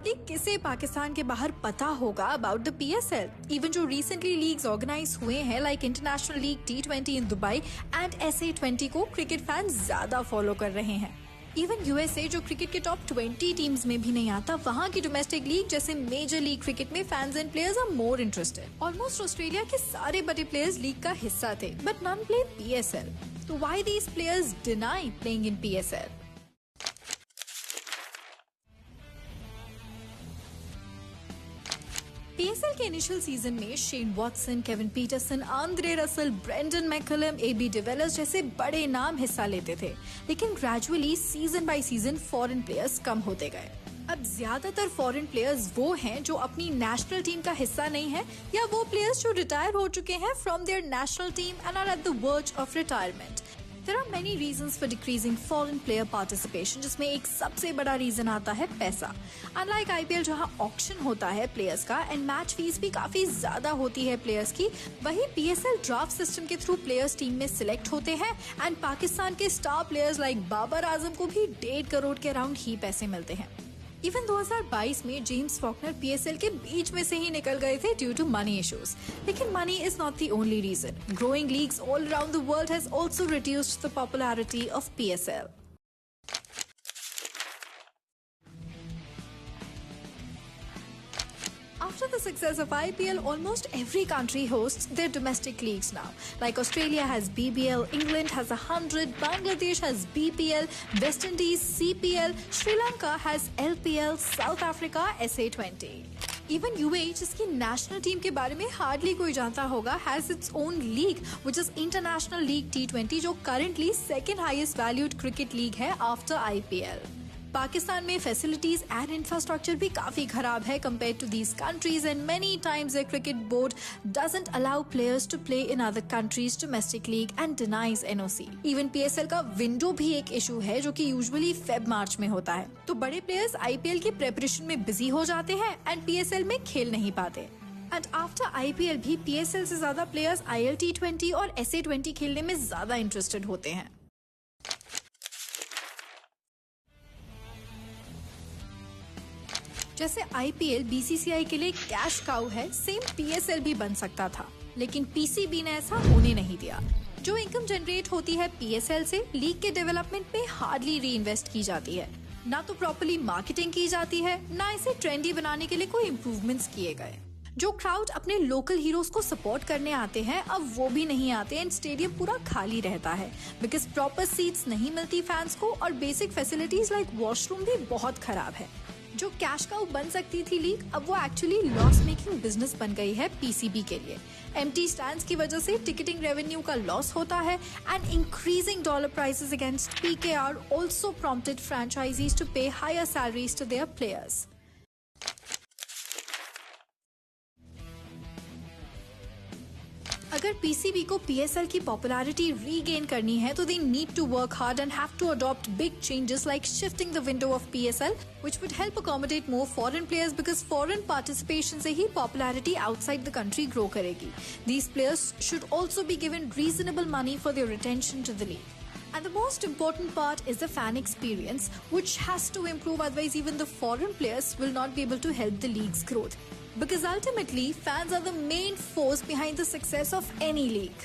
किसे पाकिस्तान के बाहर पता होगा अबाउट द PSL? इवन जो रिसेंटली लीग्स ऑर्गेनाइज हुए हैं like international league T20 in Dubai and SA20 को क्रिकेट फैंस ज्यादा फॉलो कर रहे हैं। इवन USA जो क्रिकेट के टॉप 20 टीम्स में भी नहीं आता, वहाँ की डोमेस्टिक लीग जैसे मेजर लीग क्रिकेट में fans and players are more interested. Almost Australia के सारे बड़े प्लेयर्स लीग का हिस्सा थे बट नन प्ले PSL। तो why these players deny playing in PSL? PSL के इनिशियल सीजन में Shane Watson, Kevin Pietersen, Andre Russell, Brendon McCullum, AB de Villiers जैसे बड़े नाम हिस्सा लेते थे, लेकिन gradually season by season foreign players कम होते गए। अब ज्यादातर फॉरेन प्लेयर्स वो हैं जो अपनी नेशनल टीम का हिस्सा नहीं है या वो प्लेयर्स जो रिटायर हो चुके हैं from their national team and are at the verge of retirement. There are many reasons for decreasing foreign player participation, जिसमें एक सबसे बड़ा रीजन आता है पैसा। Unlike IPL जहां ऑक्शन होता है प्लेयर्स का एंड मैच फीस भी काफी ज्यादा होती है प्लेयर्स की, वही PSL ड्राफ्ट सिस्टम के थ्रू प्लेयर्स टीम में सिलेक्ट होते हैं एंड पाकिस्तान के star players like Babar Azam को भी 1.5 करोड़ के अराउंड ही पैसे मिलते हैं। इवन 2022 में जेम्स फॉकनर PSL के बीच में से ही निकल गए थे ड्यू टू मनी इश्यूज। लेकिन money is not the only reason. Growing leagues all around the world has also reduced the popularity of PSL। After the success of IPL, almost every country hosts their domestic leagues now. Like Australia has BBL, England has 100, Bangladesh has BPL, West Indies CPL, Sri Lanka has LPL, South Africa SA20. Even UAE, जिसकी national team के बारे में hardly कोई जानता होगा, has its own league, which is International League T20, जो currently second highest valued cricket league है after IPL. Pakistan में फैसिलिटीज एंड इंफ्रास्ट्रक्चर भी काफी खराब है compare to these countries and many times the cricket board doesn't allow players to play in other countries domestic league and denies NOC। Even PSL का window भी एक issue है जो कि यूजुअली Feb-March में होता है, तो बड़े प्लेयर्स IPL की प्रेपरेशन में बिजी हो जाते हैं एंड PSL में खेल नहीं पाते। एंड आफ्टर IPL भी PSL से ज्यादा प्लेयर्स IL T20 और SA20 खेलने में ज्यादा इंटरेस्टेड होते हैं। जैसे IPL BCCI के लिए कैश काउ है, सेम PSL भी बन सकता था, लेकिन PCB ने ऐसा होने नहीं दिया। जो इनकम जनरेट होती है PSL से, लीग के डेवलपमेंट में हार्डली री इन्वेस्ट की जाती है। ना तो प्रॉपर्ली मार्केटिंग की जाती है, ना इसे ट्रेंडी बनाने के लिए कोई इम्प्रूवमेंट्स किए गए। जो क्राउड अपने लोकल हीरोज को सपोर्ट करने आते हैं, अब वो भी नहीं आते एंड स्टेडियम पूरा खाली रहता है बिकॉज प्रॉपर सीट्स नहीं मिलती फैंस को और बेसिक फैसिलिटीज लाइक वॉशरूम भी बहुत खराब है। जो कैश काउ बन सकती थी लीग, अब वो एक्चुअली लॉस मेकिंग बिजनेस बन गई है PCB के लिए। एम्प्टी स्टैंड्स की वजह से टिकटिंग रेवेन्यू का लॉस होता है and increasing dollar prices against PKR also prompted franchises to pay higher salaries to their players. अगर PCB को PSL की पॉपुलैरिटी रीगेन करनी है तो they need to work hard and have to adopt big changes like shifting the window of PSL which would help accommodate more foreign players because foreign participation से ही popularity outside the country grow करेगी। These players should also be given reasonable money for their retention to the league. And the most important part is the fan experience, which has to improve, otherwise even the foreign players will not be able to help the league's growth. Because ultimately, fans are the main force behind the success of any league.